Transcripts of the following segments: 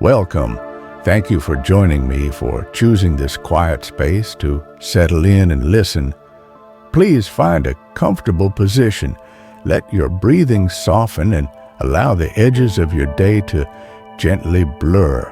Welcome. Thank you for joining me for choosing this quiet space to settle in and listen. Please find a comfortable position. Let your breathing soften and allow the edges of your day to gently blur.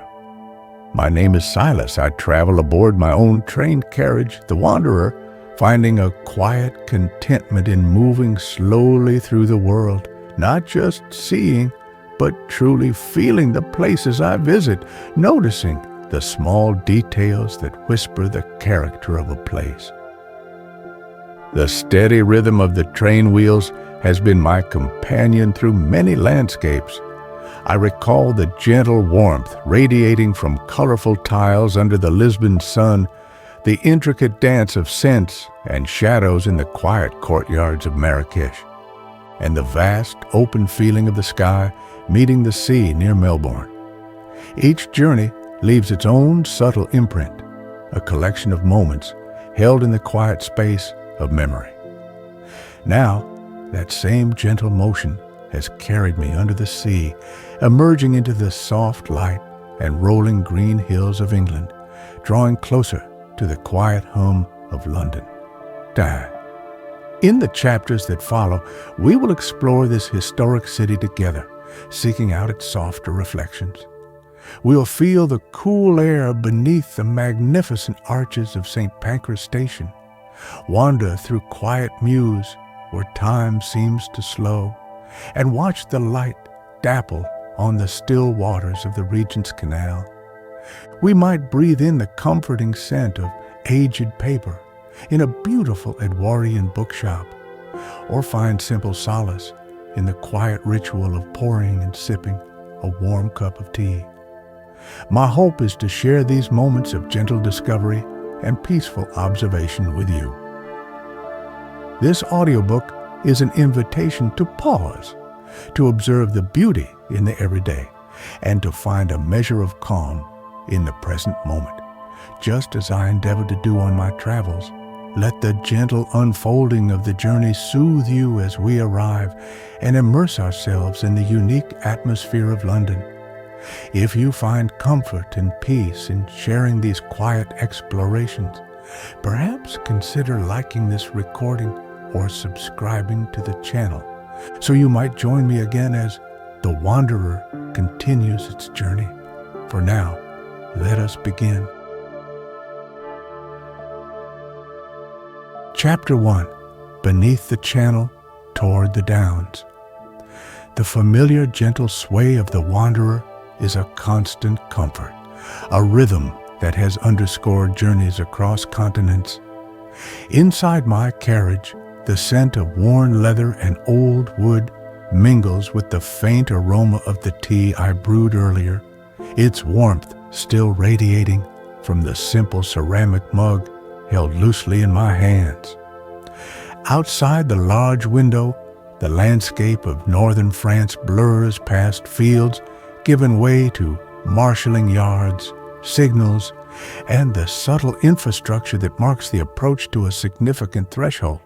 My name is Silas. I travel aboard my own train carriage, the Wanderer, finding a quiet contentment in moving slowly through the world, not just seeing, but truly feeling the places I visit, noticing the small details that whisper the character of a place. The steady rhythm of the train wheels has been my companion through many landscapes. I recall the gentle warmth radiating from colorful tiles under the Lisbon sun, the intricate dance of scents and shadows in the quiet courtyards of Marrakesh, and the vast open feeling of the sky meeting the sea near Melbourne. Each journey leaves its own subtle imprint, a collection of moments held in the quiet space of memory. Now, that same gentle motion has carried me under the sea, emerging into the soft light and rolling green hills of England, drawing closer to the quiet hum of London. In the chapters that follow, we will explore this historic city together, seeking out its softer reflections. We'll feel the cool air beneath the magnificent arches of St. Pancras Station, wander through quiet Mews where time seems to slow, and watch the light dapple on the still waters of the Regent's Canal. We might breathe in the comforting scent of aged paper in a beautiful Edwardian bookshop, or find simple solace in the quiet ritual of pouring and sipping a warm cup of tea. My hope is to share these moments of gentle discovery and peaceful observation with you. This audiobook is an invitation to pause, to observe the beauty in the everyday, and to find a measure of calm in the present moment. Just as I endeavor to do on my travels, let the gentle unfolding of the journey soothe you as we arrive and immerse ourselves in the unique atmosphere of London. If you find comfort and peace in sharing these quiet explorations, perhaps consider liking this recording or subscribing to the channel so you might join me again as the Wanderer continues its journey. For now, let us begin. Chapter 1. Beneath the Channel, Toward the Downs. The familiar gentle sway of the Wanderer is a constant comfort, a rhythm that has underscored journeys across continents. Inside my carriage, the scent of worn leather and old wood mingles with the faint aroma of the tea I brewed earlier, its warmth still radiating from the simple ceramic mug held loosely in my hands. Outside the large window, the landscape of northern France blurs past fields given way to marshalling yards, signals, and the subtle infrastructure that marks the approach to a significant threshold.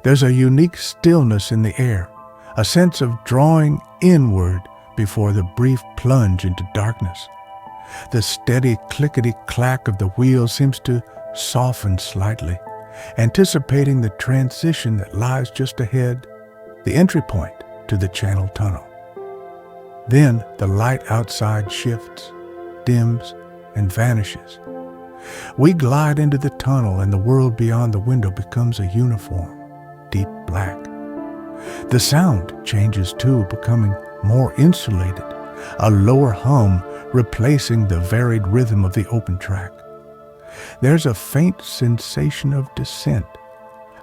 There's a unique stillness in the air, a sense of drawing inward before the brief plunge into darkness. The steady clickety-clack of the wheels seems to soften slightly, anticipating the transition that lies just ahead, the entry point to the Channel Tunnel. Then the light outside shifts, dims, and vanishes. We glide into the tunnel, and the world beyond the window becomes a uniform, deep black. The sound changes too, becoming more insulated, a lower hum replacing the varied rhythm of the open track. There's a faint sensation of descent,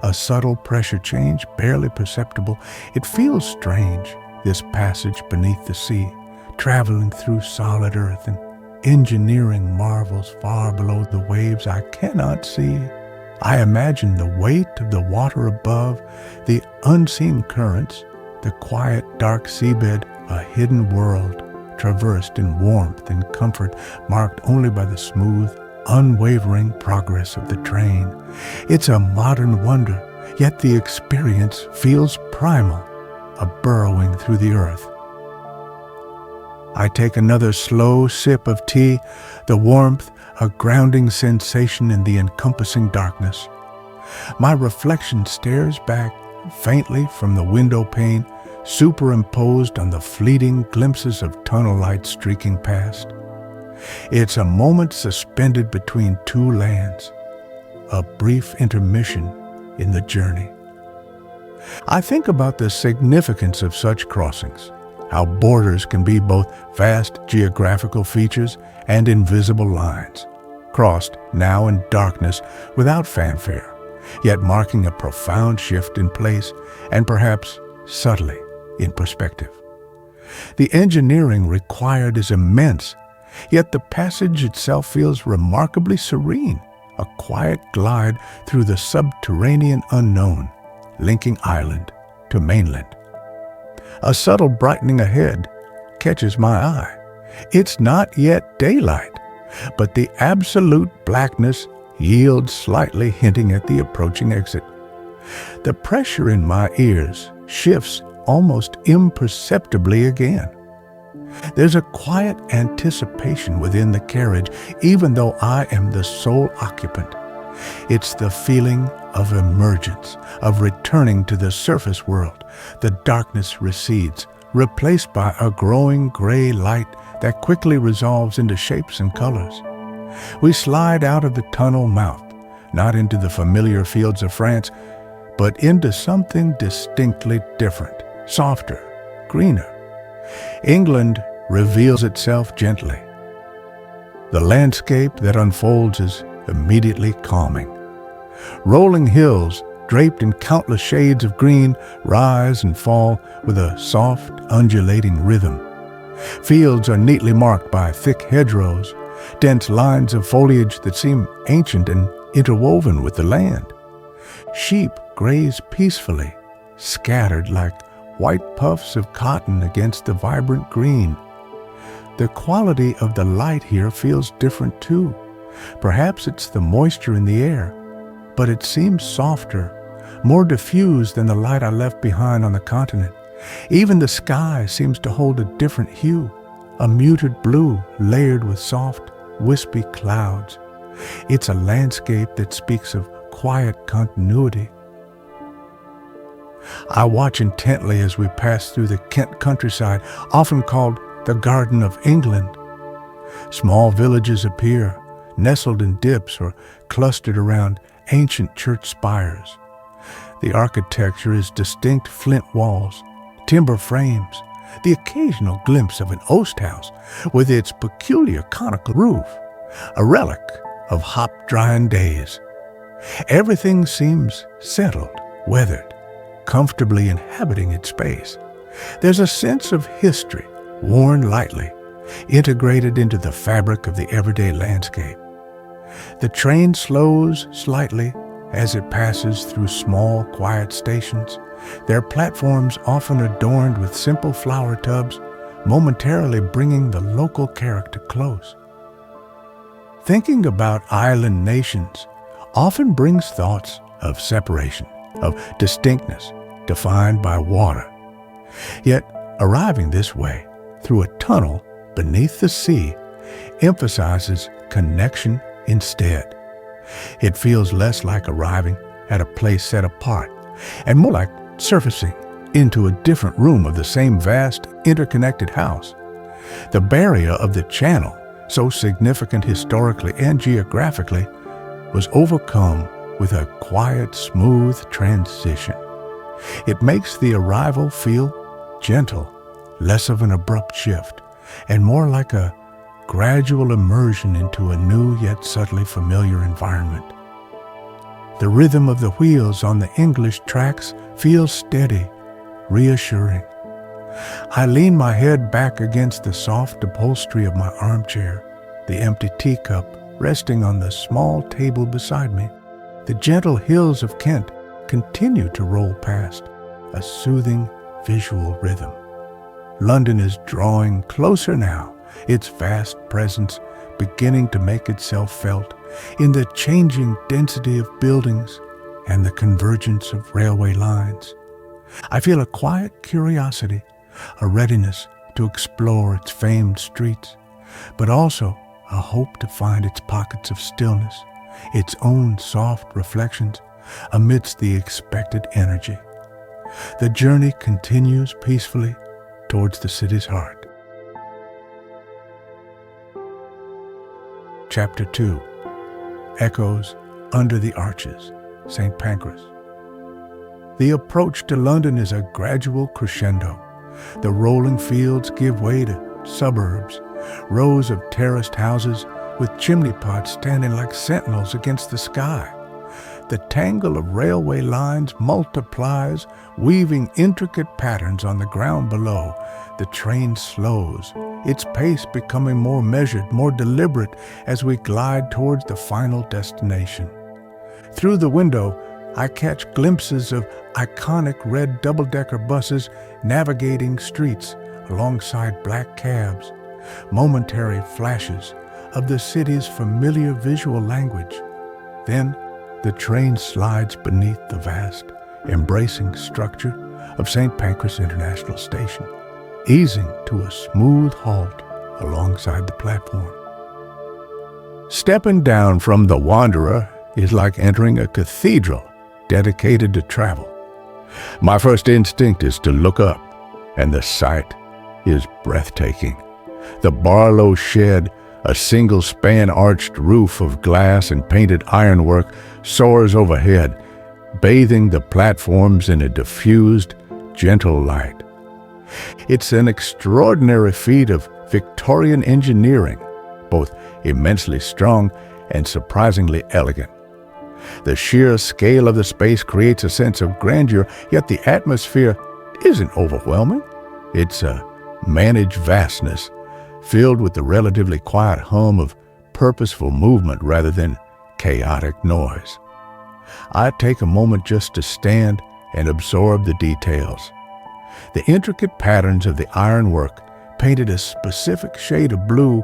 a subtle pressure change, barely perceptible. It feels strange, this passage beneath the sea, traveling through solid earth and engineering marvels far below the waves I cannot see. I imagine the weight of the water above, the unseen currents, the quiet, dark seabed, a hidden world, traversed in warmth and comfort, marked only by the smooth, unwavering progress of the train. It's a modern wonder, yet the experience feels primal, a burrowing through the earth. I take another slow sip of tea, the warmth, a grounding sensation in the encompassing darkness. My reflection stares back faintly from the window pane, superimposed on the fleeting glimpses of tunnel light streaking past. It's a moment suspended between two lands, a brief intermission in the journey. I think about the significance of such crossings, how borders can be both vast geographical features and invisible lines, crossed now in darkness without fanfare, yet marking a profound shift in place and perhaps subtly in perspective. The engineering required is immense, yet the passage itself feels remarkably serene, a quiet glide through the subterranean unknown, linking island to mainland. A subtle brightening ahead catches my eye. It's not yet daylight, but the absolute blackness yields slightly, hinting at the approaching exit. The pressure in my ears shifts almost imperceptibly again. There's a quiet anticipation within the carriage, even though I am the sole occupant. It's the feeling of emergence, of returning to the surface world. The darkness recedes, replaced by a growing gray light that quickly resolves into shapes and colors. We slide out of the tunnel mouth, not into the familiar fields of France, but into something distinctly different, softer, greener. England reveals itself gently. The landscape that unfolds is immediately calming. Rolling hills, draped in countless shades of green, rise and fall with a soft, undulating rhythm. Fields are neatly marked by thick hedgerows, dense lines of foliage that seem ancient and interwoven with the land. Sheep graze peacefully, scattered like white puffs of cotton against the vibrant green. The quality of the light here feels different too. Perhaps it's the moisture in the air, but it seems softer, more diffused than the light I left behind on the continent. Even the sky seems to hold a different hue, a muted blue layered with soft, wispy clouds. It's a landscape that speaks of quiet continuity. I watch intently as we pass through the Kent countryside, often called the Garden of England. Small villages appear, nestled in dips or clustered around ancient church spires. The architecture is distinct flint walls, timber frames, the occasional glimpse of an oast house with its peculiar conical roof, a relic of hop-drying days. Everything seems settled, weathered, comfortably inhabiting its space. There's a sense of history, worn lightly, integrated into the fabric of the everyday landscape. The train slows slightly as it passes through small, quiet stations, their platforms often adorned with simple flower tubs, momentarily bringing the local character close. Thinking about island nations often brings thoughts of separation, of distinctness, defined by water. Yet, arriving this way, through a tunnel beneath the sea, emphasizes connection instead. It feels less like arriving at a place set apart, and more like surfacing into a different room of the same vast, interconnected house. The barrier of the channel, so significant historically and geographically, was overcome with a quiet, smooth transition. It makes the arrival feel gentle, less of an abrupt shift, and more like a gradual immersion into a new yet subtly familiar environment. The rhythm of the wheels on the English tracks feels steady, reassuring. I lean my head back against the soft upholstery of my armchair, the empty teacup resting on the small table beside me. The gentle hills of Kent continue to roll past, a soothing visual rhythm. London is drawing closer now, its vast presence beginning to make itself felt in the changing density of buildings and the convergence of railway lines. I feel a quiet curiosity, a readiness to explore its famed streets, but also a hope to find its pockets of stillness, its own soft reflections amidst the expected energy. The journey continues peacefully towards the city's heart. Chapter 2. Echoes Under the Arches, St. Pancras. The approach to London is a gradual crescendo. The rolling fields give way to suburbs, rows of terraced houses with chimney pots standing like sentinels against the sky. The tangle of railway lines multiplies, weaving intricate patterns on the ground below. The train slows, its pace becoming more measured, more deliberate as we glide towards the final destination. Through the window, I catch glimpses of iconic red double-decker buses navigating streets alongside black cabs, momentary flashes of the city's familiar visual language. Then, the train slides beneath the vast, embracing structure of St. Pancras International Station, easing to a smooth halt alongside the platform. Stepping down from the Wanderer is like entering a cathedral dedicated to travel. My first instinct is to look up, and the sight is breathtaking. The Barlow shed, a single-span arched roof of glass and painted ironwork, soars overhead, bathing the platforms in a diffused, gentle light. It's an extraordinary feat of Victorian engineering, both immensely strong and surprisingly elegant. The sheer scale of the space creates a sense of grandeur, yet the atmosphere isn't overwhelming. It's a managed vastness, filled with the relatively quiet hum of purposeful movement rather than chaotic noise. I take a moment just to stand and absorb the details. The intricate patterns of the ironwork, painted a specific shade of blue,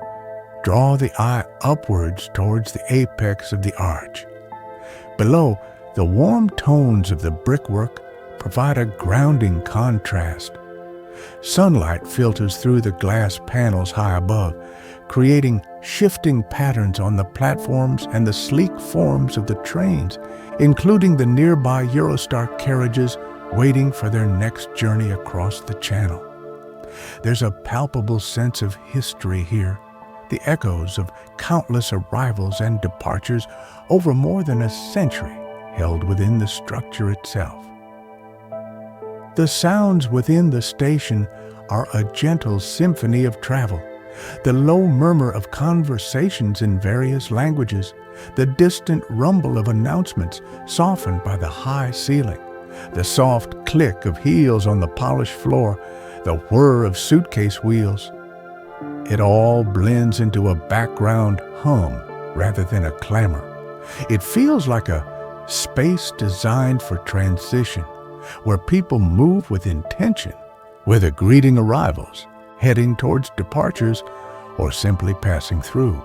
draw the eye upwards towards the apex of the arch. Below, the warm tones of the brickwork provide a grounding contrast. Sunlight filters through the glass panels high above, creating shifting patterns on the platforms and the sleek forms of the trains, including the nearby Eurostar carriages waiting for their next journey across the channel. There's a palpable sense of history here, the echoes of countless arrivals and departures over more than a century held within the structure itself. The sounds within the station are a gentle symphony of travel, the low murmur of conversations in various languages, the distant rumble of announcements softened by the high ceiling, the soft click of heels on the polished floor, the whir of suitcase wheels. It all blends into a background hum rather than a clamor. It feels like a space designed for transition, where people move with intention, whether greeting arrivals, heading towards departures, or simply passing through.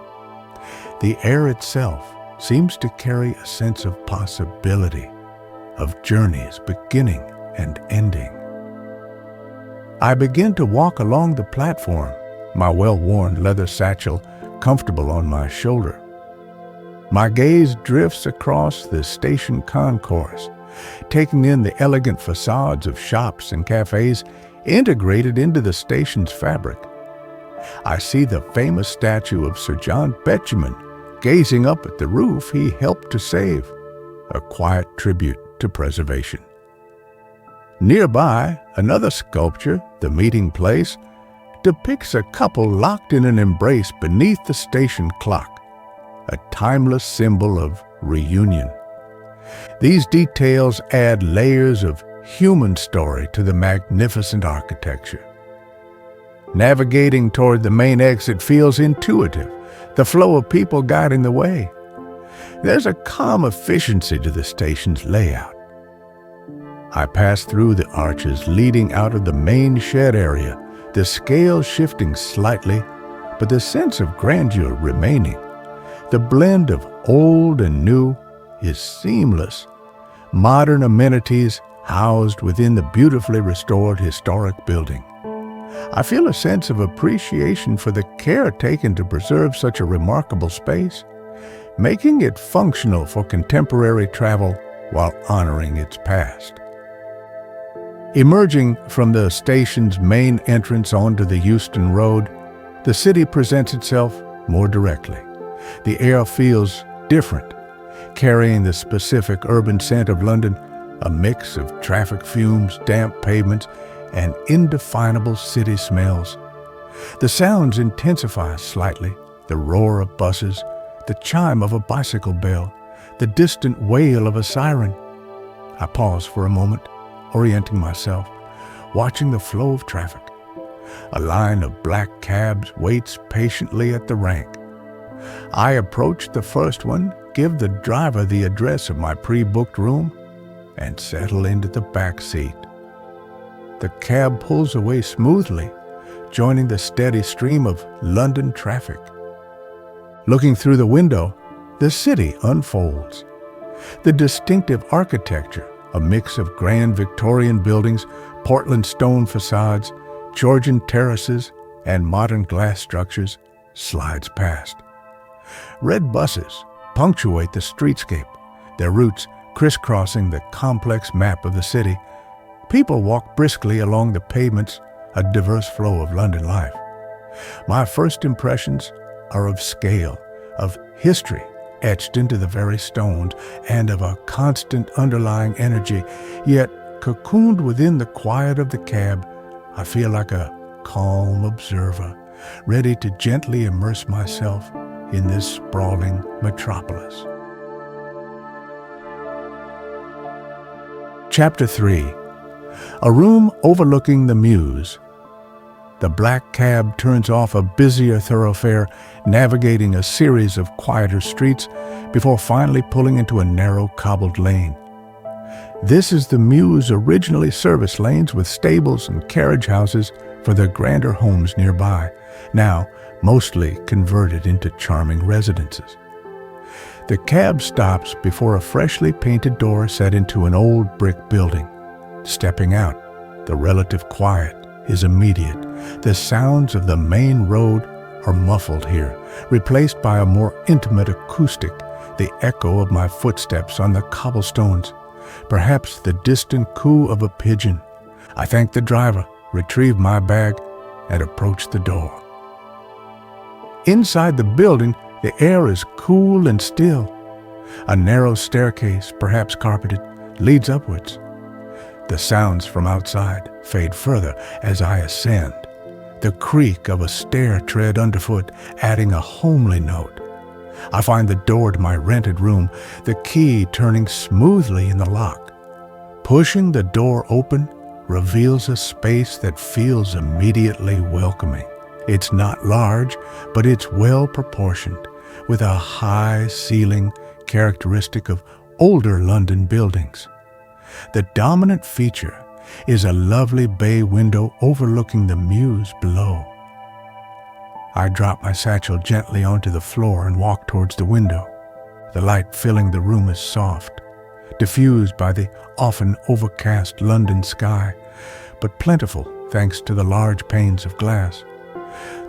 The air itself seems to carry a sense of possibility, of journeys beginning and ending. I begin to walk along the platform, my well-worn leather satchel comfortable on my shoulder. My gaze drifts across the station concourse, taking in the elegant facades of shops and cafes integrated into the station's fabric. I see the famous statue of Sir John Betjeman gazing up at the roof he helped to save, a quiet tribute to preservation. Nearby, another sculpture, The Meeting Place, depicts a couple locked in an embrace beneath the station clock, a timeless symbol of reunion. These details add layers of human story to the magnificent architecture. Navigating toward the main exit feels intuitive, the flow of people guiding the way. There's a calm efficiency to the station's layout. I pass through the arches leading out of the main shed area, the scale shifting slightly, but the sense of grandeur remaining. The blend of old and new is seamless. Modern amenities housed within the beautifully restored historic building. I feel a sense of appreciation for the care taken to preserve such a remarkable space, making it functional for contemporary travel while honoring its past. Emerging from the station's main entrance onto the Euston Road, the city presents itself more directly. The air feels different, carrying the specific urban scent of London, a mix of traffic fumes, damp pavements, and indefinable city smells. The sounds intensify slightly, the roar of buses, the chime of a bicycle bell, the distant wail of a siren. I pause for a moment, orienting myself, watching the flow of traffic. A line of black cabs waits patiently at the rank. I approach the first one, give the driver the address of my pre-booked room, and settle into the back seat. The cab pulls away smoothly, joining the steady stream of London traffic. Looking through the window, the city unfolds. The distinctive architecture, a mix of grand Victorian buildings, Portland stone facades, Georgian terraces, and modern glass structures, slides past. Red buses punctuate the streetscape, their routes crisscrossing the complex map of the city. People walk briskly along the pavements, a diverse flow of London life. My first impressions are of scale, of history etched into the very stones, and of a constant underlying energy. Yet, cocooned within the quiet of the cab, I feel like a calm observer, ready to gently immerse myself in this sprawling metropolis. Chapter 3. A room overlooking the Mews. The black cab turns off a busier thoroughfare, navigating a series of quieter streets before finally pulling into a narrow cobbled lane. This is the Mews' originally service lanes with stables and carriage houses for their grander homes nearby, now mostly converted into charming residences. The cab stops before a freshly painted door set into an old brick building. Stepping out, the relative quiet is immediate. The sounds of the main road are muffled here, replaced by a more intimate acoustic, the echo of my footsteps on the cobblestones, perhaps the distant coo of a pigeon. I thank the driver, retrieve my bag, and approach the door. Inside the building, the air is cool and still. A narrow staircase, perhaps carpeted, leads upwards. The sounds from outside fade further as I ascend, the creak of a stair tread underfoot adding a homely note. I find the door to my rented room, the key turning smoothly in the lock. Pushing the door open reveals a space that feels immediately welcoming. It's not large, but it's well proportioned, with a high ceiling characteristic of older London buildings. The dominant feature is a lovely bay window overlooking the Mews below. I drop my satchel gently onto the floor and walk towards the window. The light filling the room is soft, diffused by the often overcast London sky, but plentiful thanks to the large panes of glass.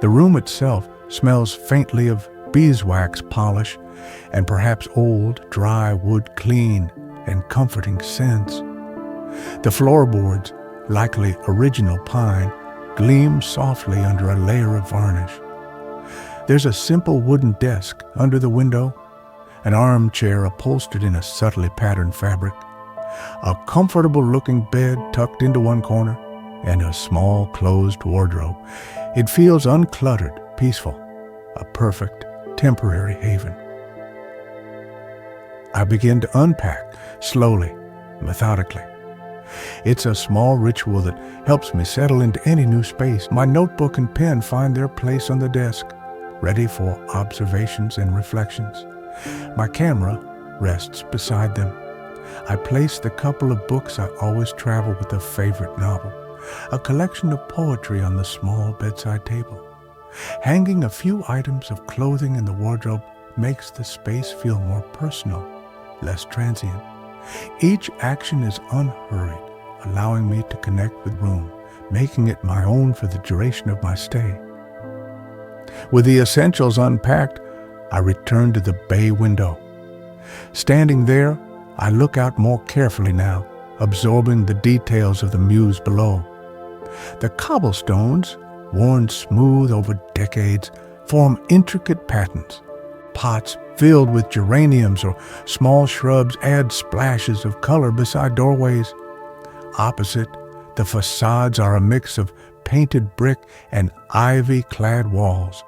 The room itself smells faintly of beeswax polish and perhaps old, dry wood clean and comforting scents. The floorboards, likely original pine, gleam softly under a layer of varnish. There's a simple wooden desk under the window, an armchair upholstered in a subtly patterned fabric, a comfortable-looking bed tucked into one corner, and a small closed wardrobe. It feels uncluttered, peaceful, a perfect temporary haven. I begin to unpack, slowly, methodically. It's a small ritual that helps me settle into any new space. My notebook and pen find their place on the desk, ready for observations and reflections. My camera rests beside them. I place the couple of books I always travel with, a favorite novel, a collection of poetry on the small bedside table. Hanging a few items of clothing in the wardrobe makes the space feel more personal, less transient. Each action is unhurried, allowing me to connect with room, making it my own for the duration of my stay. With the essentials unpacked, I return to the bay window. Standing there, I look out more carefully now, absorbing the details of the Mews below. The cobblestones, worn smooth over decades, form intricate patterns. Pots filled with geraniums or small shrubs add splashes of color beside doorways. Opposite, the facades are a mix of painted brick and ivy-clad walls.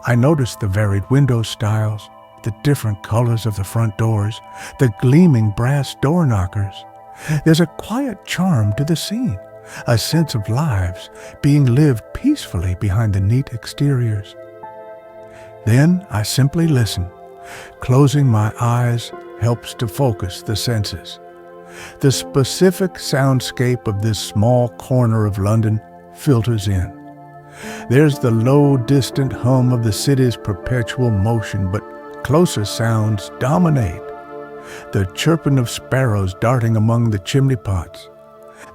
I notice the varied window styles, the different colors of the front doors, the gleaming brass door knockers. There's a quiet charm to the scene, a sense of lives being lived peacefully behind the neat exteriors. Then I simply listen. Closing my eyes helps to focus the senses. The specific soundscape of this small corner of London filters in. There's the low, distant hum of the city's perpetual motion, but closer sounds dominate. The chirping of sparrows darting among the chimney pots,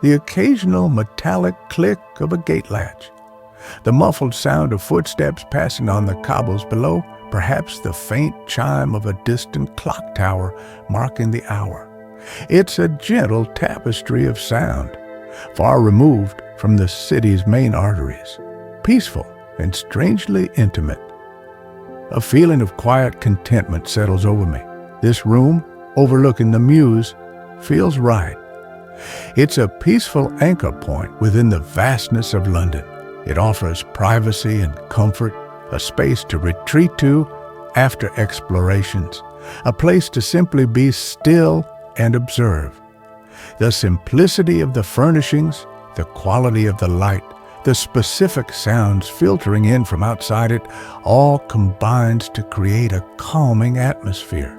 the occasional metallic click of a gate latch, the muffled sound of footsteps passing on the cobbles below, perhaps the faint chime of a distant clock tower marking the hour. It's a gentle tapestry of sound, far removed from the city's main arteries, peaceful and strangely intimate. A feeling of quiet contentment settles over me. This room, overlooking the Mews, feels right. It's a peaceful anchor point within the vastness of London. It offers privacy and comfort, a space to retreat to after explorations, a place to simply be still and observe. The simplicity of the furnishings, the quality of the light, the specific sounds filtering in from outside it, all combines to create a calming atmosphere.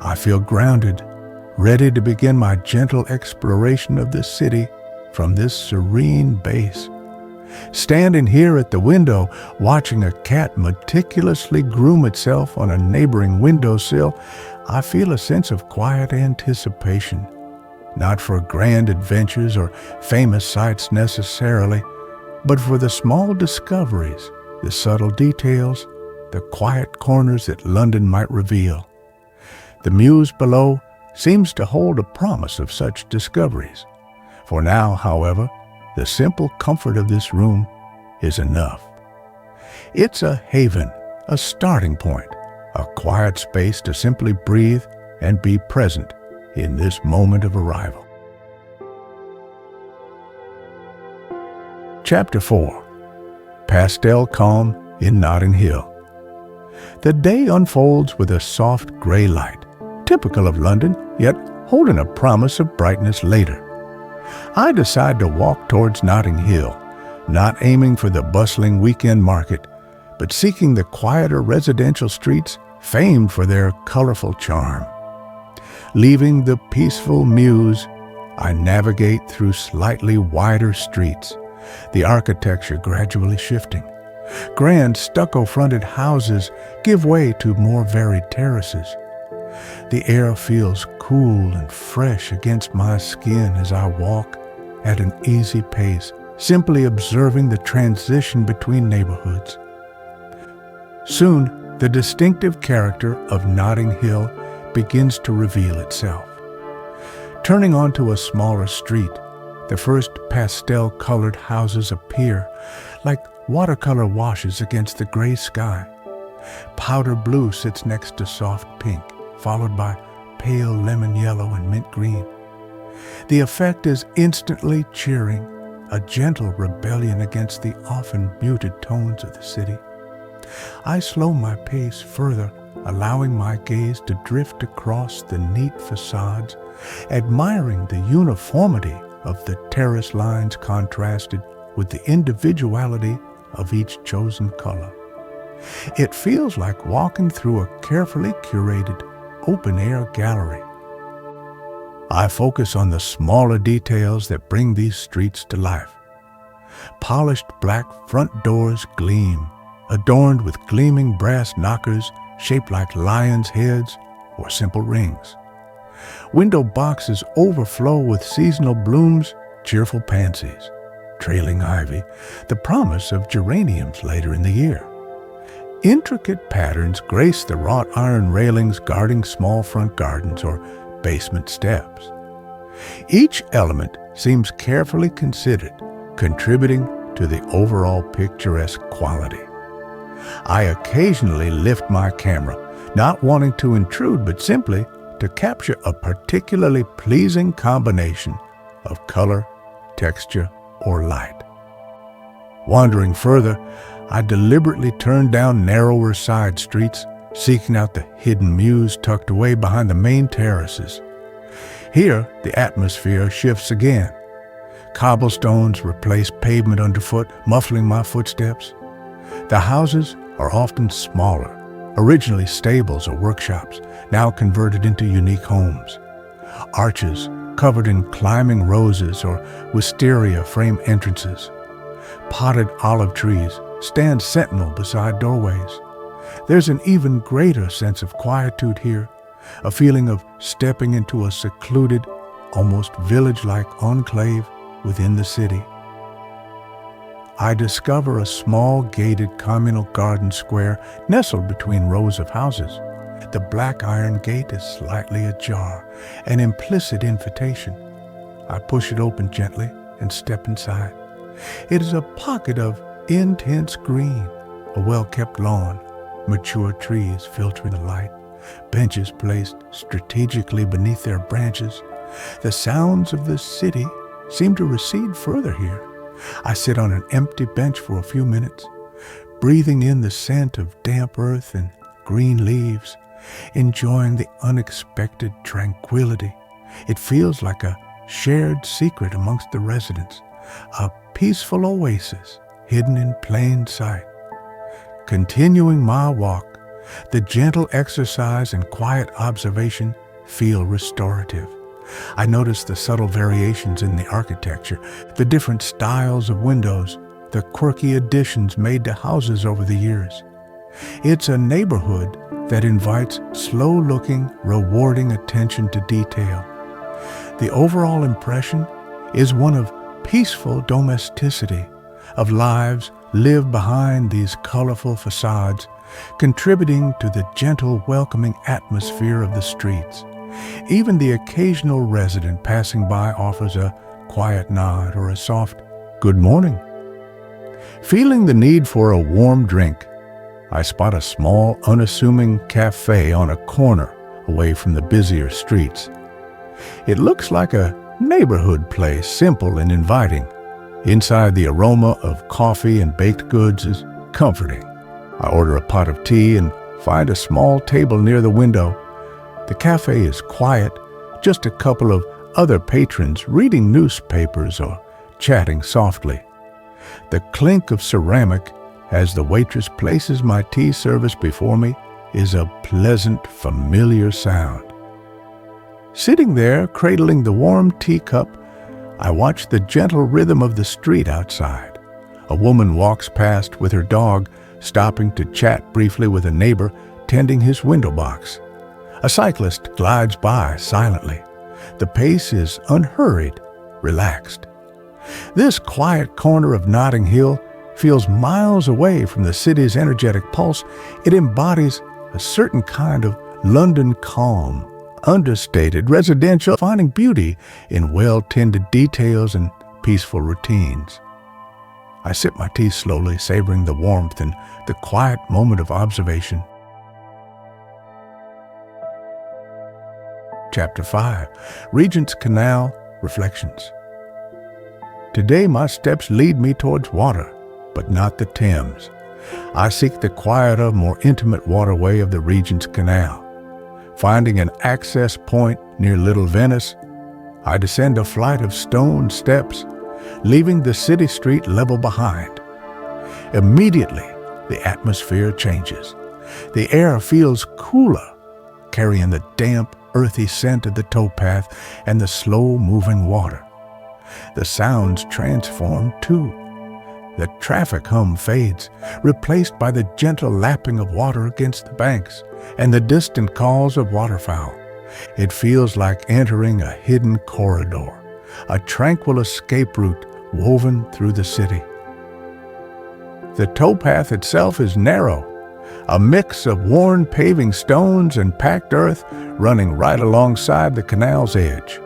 I feel grounded, ready to begin my gentle exploration of the city from this serene base. Standing here at the window, watching a cat meticulously groom itself on a neighboring windowsill, I feel a sense of quiet anticipation, not for grand adventures or famous sights necessarily, but for the small discoveries, the subtle details, the quiet corners that London might reveal. The Mews below seems to hold a promise of such discoveries. For now, however, the simple comfort of this room is enough. It's a haven, a starting point, a quiet space to simply breathe and be present in this moment of arrival. Chapter 4. Pastel Calm in Notting Hill. The day unfolds with a soft gray light, typical of London, yet holding a promise of brightness later. I decide to walk towards Notting Hill, not aiming for the bustling weekend market, but seeking the quieter residential streets famed for their colorful charm. Leaving the peaceful Mews, I navigate through slightly wider streets, the architecture gradually shifting. Grand stucco-fronted houses give way to more varied terraces. The air feels cool and fresh against my skin as I walk at an easy pace, simply observing the transition between neighborhoods. Soon, the distinctive character of Notting Hill begins to reveal itself. Turning onto a smaller street, the first pastel-colored houses appear, like watercolor washes against the gray sky. Powder blue sits next to soft pink, followed by pale lemon yellow and mint green. The effect is instantly cheering, a gentle rebellion against the often muted tones of the city. I slow my pace further, allowing my gaze to drift across the neat facades, admiring the uniformity of the terrace lines contrasted with the individuality of each chosen color. It feels like walking through a carefully curated open-air gallery. I focus on the smaller details that bring these streets to life. Polished black front doors gleam, adorned with gleaming brass knockers shaped like lions' heads or simple rings. Window boxes overflow with seasonal blooms, cheerful pansies. trailing ivy, the promise of geraniums later in the year. Intricate patterns grace the wrought iron railings guarding small front gardens or basement steps. Each element seems carefully considered, contributing to the overall picturesque quality. I occasionally lift my camera, not wanting to intrude, but simply to capture a particularly pleasing combination of color, texture, or light. Wandering further, I deliberately turned down narrower side streets, seeking out the hidden mews tucked away behind the main terraces. Here, the atmosphere shifts again. Cobblestones replace pavement underfoot, muffling my footsteps. The houses are often smaller, originally stables or workshops, now converted into unique homes. Arches covered in climbing roses or wisteria frame entrances. Potted olive trees stand sentinel beside doorways. There's an even greater sense of quietude here, a feeling of stepping into a secluded, almost village-like enclave within the city. I discover a small gated communal garden square nestled between rows of houses. The black iron gate is slightly ajar, an implicit invitation. I push it open gently and step inside. It is a pocket of intense green, a well-kept lawn, mature trees filtering the light, benches placed strategically beneath their branches. The sounds of the city seem to recede further here. I sit on an empty bench for a few minutes, breathing in the scent of damp earth and green leaves, enjoying the unexpected tranquility. It feels like a shared secret amongst the residents, a peaceful oasis hidden in plain sight. Continuing my walk, the gentle exercise and quiet observation feel restorative. I notice the subtle variations in the architecture, the different styles of windows, the quirky additions made to houses over the years. It's a neighborhood that invites slow-looking, rewarding attention to detail. The overall impression is one of peaceful domesticity, of lives lived behind these colorful facades, contributing to the gentle, welcoming atmosphere of the streets. Even the occasional resident passing by offers a quiet nod or a soft "good morning." Feeling the need for a warm drink, I spot a small, unassuming cafe on a corner away from the busier streets. It looks like a neighborhood place, simple and inviting. Inside, the aroma of coffee and baked goods is comforting. I order a pot of tea and find a small table near the window. The cafe is quiet, just a couple of other patrons reading newspapers or chatting softly. The clink of ceramic as the waitress places my tea service before me is a pleasant, familiar sound. Sitting there, cradling the warm teacup, I watch the gentle rhythm of the street outside. A woman walks past with her dog, stopping to chat briefly with a neighbor tending his window box. A cyclist glides by silently. The pace is unhurried, relaxed. This quiet corner of Notting Hill feels miles away from the city's energetic pulse. It embodies a certain kind of London calm, understated, residential, finding beauty in well-tended details and peaceful routines. I sip my tea slowly, savoring the warmth and the quiet moment of observation. Chapter 5, Regent's Canal Reflections. Today my steps lead me towards water, but not the Thames. I seek the quieter, more intimate waterway of the Regent's Canal. Finding an access point near Little Venice, I descend a flight of stone steps, leaving the city street level behind. Immediately, the atmosphere changes. The air feels cooler, carrying the damp, earthy scent of the towpath and the slow-moving water. The sounds transform too. The traffic hum fades, replaced by the gentle lapping of water against the banks and the distant calls of waterfowl. It feels like entering a hidden corridor, a tranquil escape route woven through the city. The towpath itself is narrow, a mix of worn paving stones and packed earth running right alongside the canal's edge.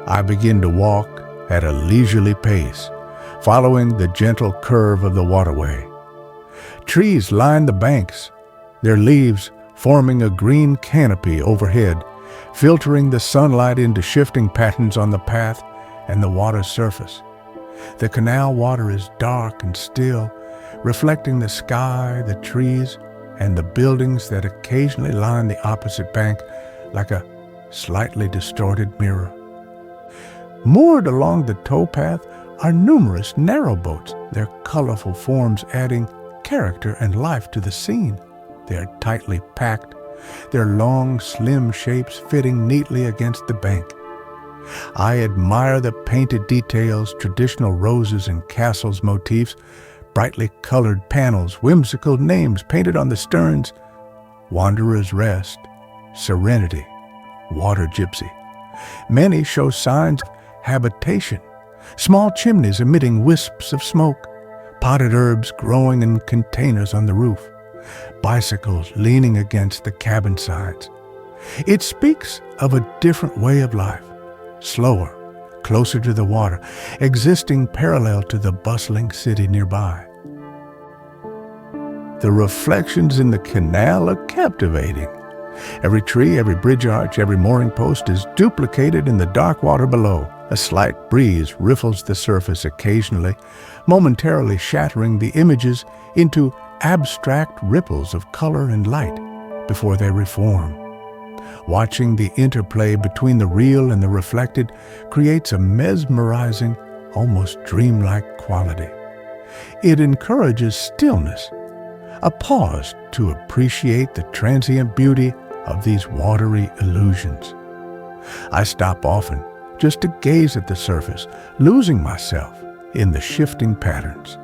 I begin to walk at a leisurely pace, following the gentle curve of the waterway. Trees line the banks, their leaves forming a green canopy overhead, filtering the sunlight into shifting patterns on the path and the water's surface. The canal water is dark and still, reflecting the sky, the trees, and the buildings that occasionally line the opposite bank like a slightly distorted mirror. Moored along the towpath are numerous narrow boats, their colorful forms adding character and life to the scene. They are tightly packed, their long, slim shapes fitting neatly against the bank. I admire the painted details, traditional roses and castles motifs, brightly colored panels, whimsical names painted on the sterns. Wanderer's Rest, Serenity, Water Gypsy. Many show signs of habitation, small chimneys emitting wisps of smoke, potted herbs growing in containers on the roof, bicycles leaning against the cabin sides. It speaks of a different way of life, slower, closer to the water, existing parallel to the bustling city nearby. The reflections in the canal are captivating. Every tree, every bridge arch, every mooring post is duplicated in the dark water below. A slight breeze riffles the surface occasionally, momentarily shattering the images into abstract ripples of color and light before they reform. Watching the interplay between the real and the reflected creates a mesmerizing, almost dreamlike quality. It encourages stillness, a pause to appreciate the transient beauty of these watery illusions. I stop often just to gaze at the surface, losing myself in the shifting patterns.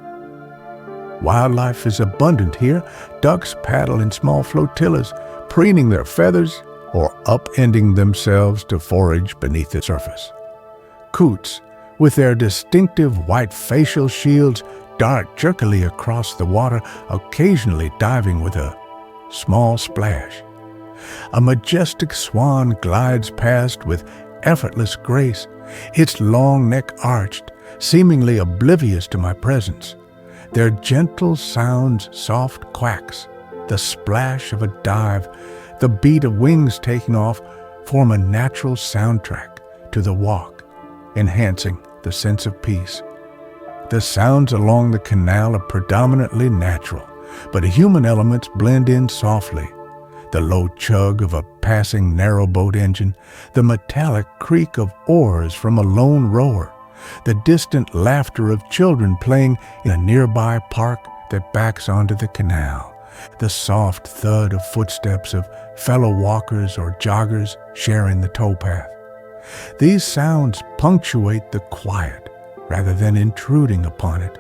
Wildlife is abundant here. Ducks paddle in small flotillas, preening their feathers or upending themselves to forage beneath the surface. Coots, with their distinctive white facial shields, dart jerkily across the water, occasionally diving with a small splash. A majestic swan glides past with effortless grace, its long neck arched, seemingly oblivious to my presence. Their gentle sounds, soft quacks, the splash of a dive, the beat of wings taking off form a natural soundtrack to the walk, enhancing the sense of peace. The sounds along the canal are predominantly natural, but human elements blend in softly. The low chug of a passing narrowboat engine, the metallic creak of oars from a lone rower, the distant laughter of children playing in a nearby park that backs onto the canal, the soft thud of footsteps of fellow walkers or joggers sharing the towpath. These sounds punctuate the quiet rather than intruding upon it,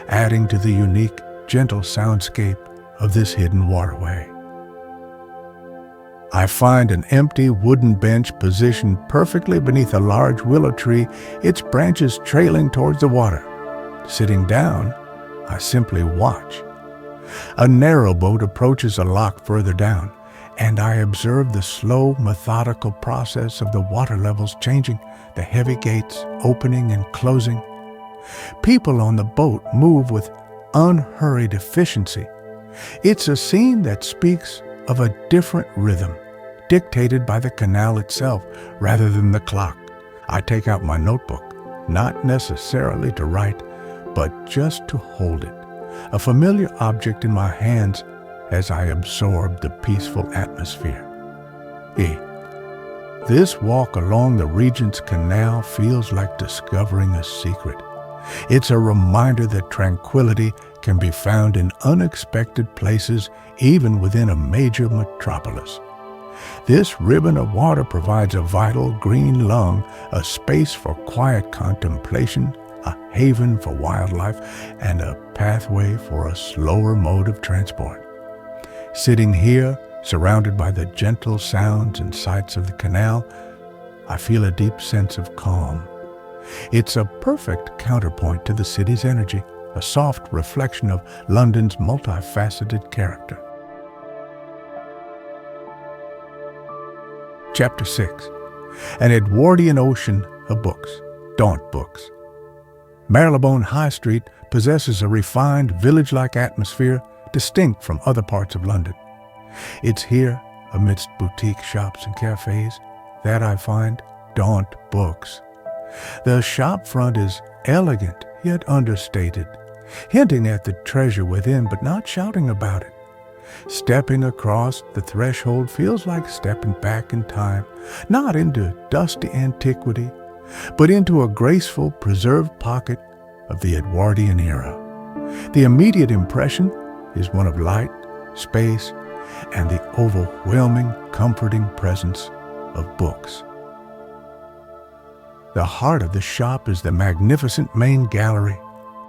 adding to the unique, gentle soundscape of this hidden waterway. I find an empty wooden bench positioned perfectly beneath a large willow tree, its branches trailing towards the water. Sitting down, I simply watch. A narrowboat approaches a lock further down, and I observe the slow, methodical process of the water levels changing, the heavy gates opening and closing. People on the boat move with unhurried efficiency. It's a scene that speaks of a different rhythm, dictated by the canal itself rather than the clock. I take out my notebook, not necessarily to write, but just to hold it, a familiar object in my hands as I absorb the peaceful atmosphere. This walk along the Regent's Canal feels like discovering a secret. It's a reminder that tranquility can be found in unexpected places, even within a major metropolis. This ribbon of water provides a vital green lung, a space for quiet contemplation, a haven for wildlife, and a pathway for a slower mode of transport. Sitting here, surrounded by the gentle sounds and sights of the canal, I feel a deep sense of calm. It's a perfect counterpoint to the city's energy, a soft reflection of London's multifaceted character. Chapter 6. An Edwardian ocean of books. Daunt books. Marylebone High Street possesses a refined, village-like atmosphere distinct from other parts of London. It's here, amidst boutique shops and cafes, that I find Daunt books. The shop front is elegant yet understated, hinting at the treasure within but not shouting about it. Stepping across the threshold feels like stepping back in time, not into dusty antiquity, but into a graceful, preserved pocket of the Edwardian era. The immediate impression is one of light, space, and the overwhelming, comforting presence of books. The heart of the shop is the magnificent main gallery.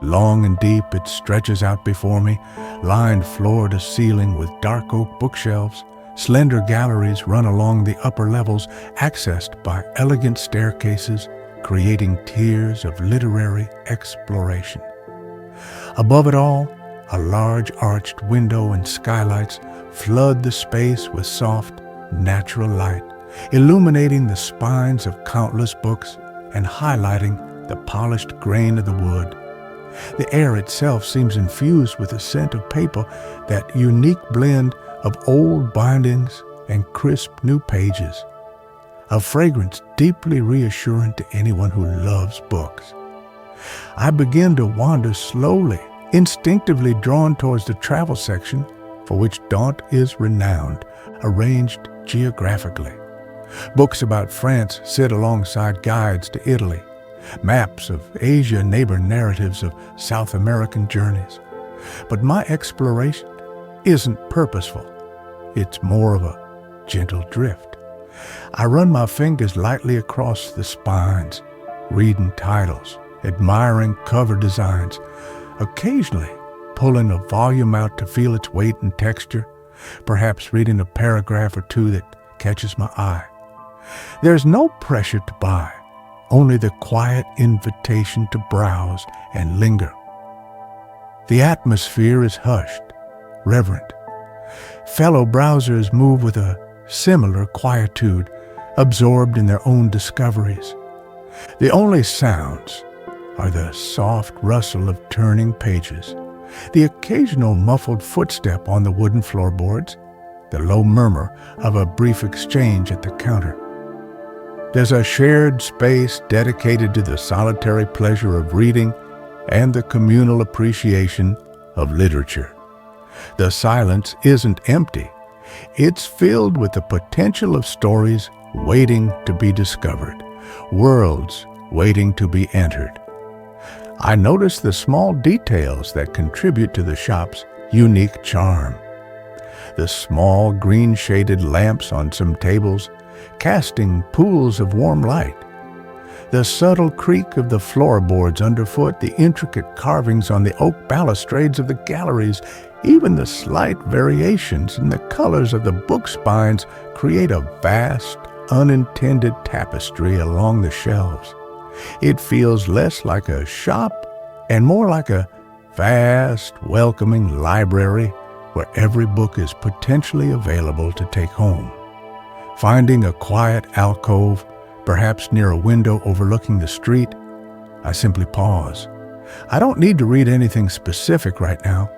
Long and deep, it stretches out before me, lined floor to ceiling with dark oak bookshelves. Slender galleries run along the upper levels, accessed by elegant staircases, creating tiers of literary exploration. Above it all, a large arched window and skylights flood the space with soft, natural light, illuminating the spines of countless books and highlighting the polished grain of the wood. The air itself seems infused with a scent of paper, that unique blend of old bindings and crisp new pages. A fragrance deeply reassuring to anyone who loves books. I begin to wander slowly, instinctively drawn towards the travel section, for which Daunt is renowned, arranged geographically. Books about France sit alongside guides to Italy, maps of Asia neighbor narratives of South American journeys. But my exploration isn't purposeful. It's more of a gentle drift. I run my fingers lightly across the spines, reading titles, admiring cover designs, occasionally pulling a volume out to feel its weight and texture, perhaps reading a paragraph or two that catches my eye. There's no pressure to buy, only the quiet invitation to browse and linger. The atmosphere is hushed, reverent. Fellow browsers move with a similar quietude, absorbed in their own discoveries. The only sounds are the soft rustle of turning pages, the occasional muffled footstep on the wooden floorboards, the low murmur of a brief exchange at the counter. There's a shared space dedicated to the solitary pleasure of reading and the communal appreciation of literature. The silence isn't empty. It's filled with the potential of stories waiting to be discovered, worlds waiting to be entered. I notice the small details that contribute to the shop's unique charm. The small green-shaded lamps on some tables, casting pools of warm light. The subtle creak of the floorboards underfoot, the intricate carvings on the oak balustrades of the galleries, even the slight variations in the colors of the book spines create a vast, unintended tapestry along the shelves. It feels less like a shop and more like a vast, welcoming library where every book is potentially available to take home. Finding a quiet alcove, perhaps near a window overlooking the street, I simply pause. I don't need to read anything specific right now.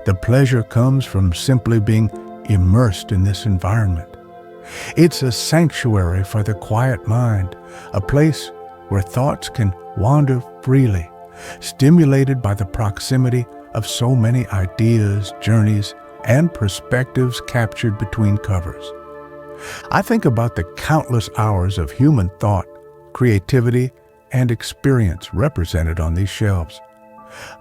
The pleasure comes from simply being immersed in this environment. It's a sanctuary for the quiet mind, a place where thoughts can wander freely, stimulated by the proximity of so many ideas, journeys, and perspectives captured between covers. I think about the countless hours of human thought, creativity, and experience represented on these shelves.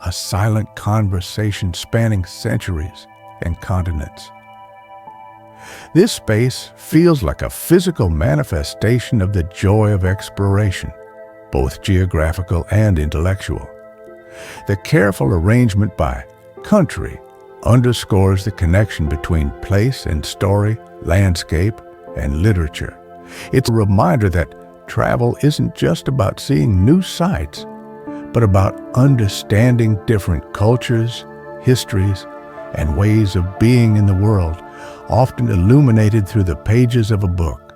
A silent conversation spanning centuries and continents. This space feels like a physical manifestation of the joy of exploration, both geographical and intellectual. The careful arrangement by country underscores the connection between place and story, landscape, and literature. It's a reminder that travel isn't just about seeing new sights, but about understanding different cultures, histories, and ways of being in the world, often illuminated through the pages of a book.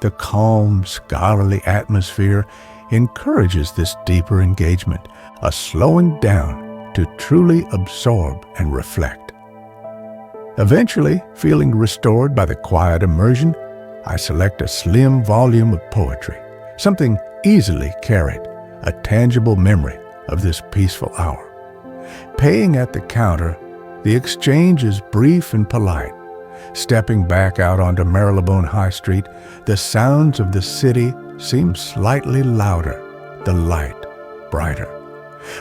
The calm, scholarly atmosphere encourages this deeper engagement, a slowing down to truly absorb and reflect. Eventually, feeling restored by the quiet immersion, I select a slim volume of poetry, something easily carried, a tangible memory of this peaceful hour. Paying at the counter, the exchange is brief and polite. Stepping back out onto Marylebone High Street, the sounds of the city seem slightly louder, the light brighter.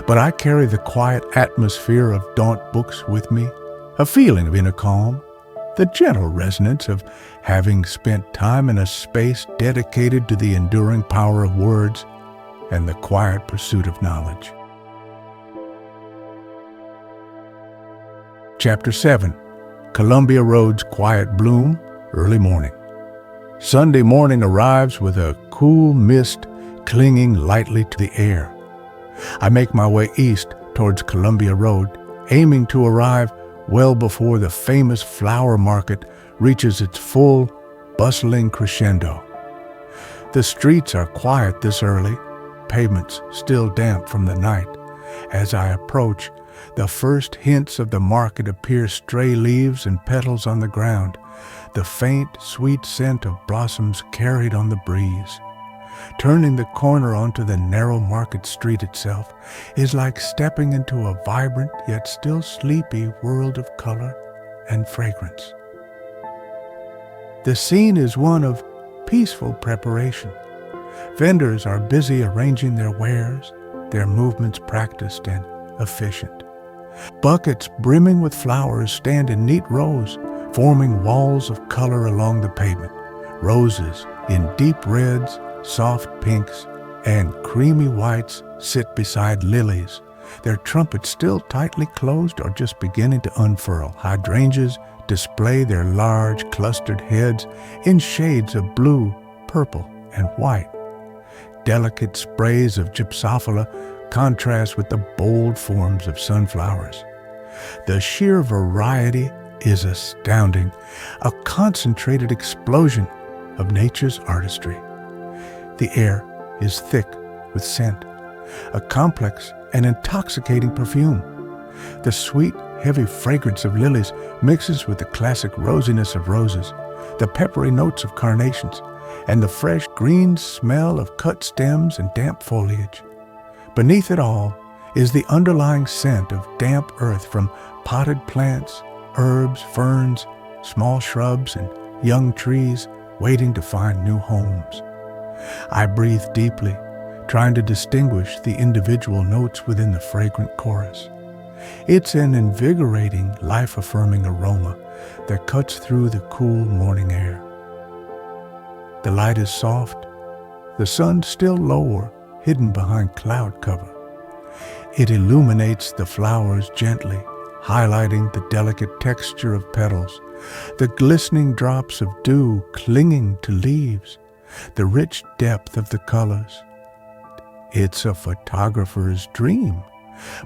But I carry the quiet atmosphere of Daunt books with me, a feeling of inner calm, the gentle resonance of having spent time in a space dedicated to the enduring power of words and the quiet pursuit of knowledge. Chapter 7. Columbia Road's quiet bloom, early morning. Sunday morning arrives with a cool mist clinging lightly to the air. I make my way east towards Columbia Road, aiming to arrive well before the famous flower market reaches its full, bustling crescendo. The streets are quiet this early, pavements still damp from the night. As I approach, the first hints of the market appear, stray leaves and petals on the ground, the faint, sweet scent of blossoms carried on the breeze. Turning the corner onto the narrow market street itself is like stepping into a vibrant yet still sleepy world of color and fragrance. The scene is one of peaceful preparation. Vendors are busy arranging their wares, their movements practiced and efficient. Buckets brimming with flowers stand in neat rows, forming walls of color along the pavement. Roses in deep reds, soft pinks, and creamy whites sit beside lilies, their trumpets still tightly closed or just beginning to unfurl. Hydrangeas display their large, clustered heads in shades of blue, purple, and white. Delicate sprays of gypsophila contrast with the bold forms of sunflowers. The sheer variety is astounding, a concentrated explosion of nature's artistry. The air is thick with scent, a complex and intoxicating perfume. The sweet, heavy fragrance of lilies mixes with the classic rosiness of roses, the peppery notes of carnations, and the fresh green smell of cut stems and damp foliage. Beneath it all is the underlying scent of damp earth from potted plants, herbs, ferns, small shrubs, and young trees waiting to find new homes. I breathe deeply, trying to distinguish the individual notes within the fragrant chorus. It's an invigorating, life-affirming aroma that cuts through the cool morning air. The light is soft, the sun still lower, hidden behind cloud cover. It illuminates the flowers gently, highlighting the delicate texture of petals, the glistening drops of dew clinging to leaves, the rich depth of the colors. It's a photographer's dream,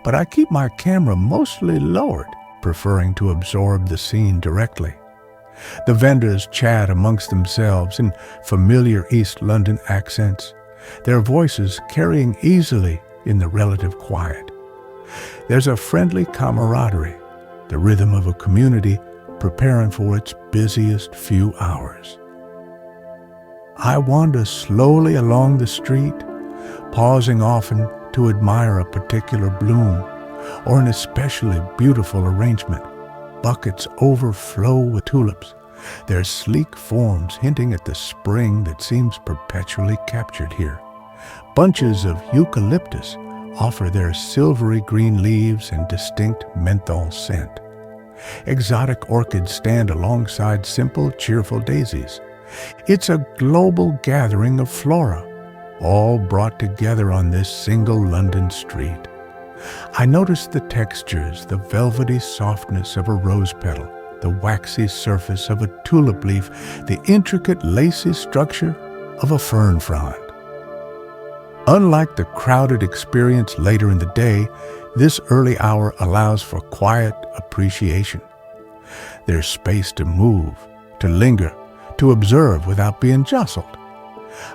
but I keep my camera mostly lowered, preferring to absorb the scene directly. The vendors chat amongst themselves in familiar East London accents, their voices carrying easily in the relative quiet. There's a friendly camaraderie, the rhythm of a community preparing for its busiest few hours. I wander slowly along the street, pausing often to admire a particular bloom or an especially beautiful arrangement. Buckets overflow with tulips, their sleek forms hinting at the spring that seems perpetually captured here. Bunches of eucalyptus offer their silvery green leaves and distinct menthol scent. Exotic orchids stand alongside simple, cheerful daisies. It's a global gathering of flora, all brought together on this single London street. I notice the textures, the velvety softness of a rose petal, the waxy surface of a tulip leaf, the intricate lacy structure of a fern frond. Unlike the crowded experience later in the day, this early hour allows for quiet appreciation. There's space to move, to linger, to observe without being jostled.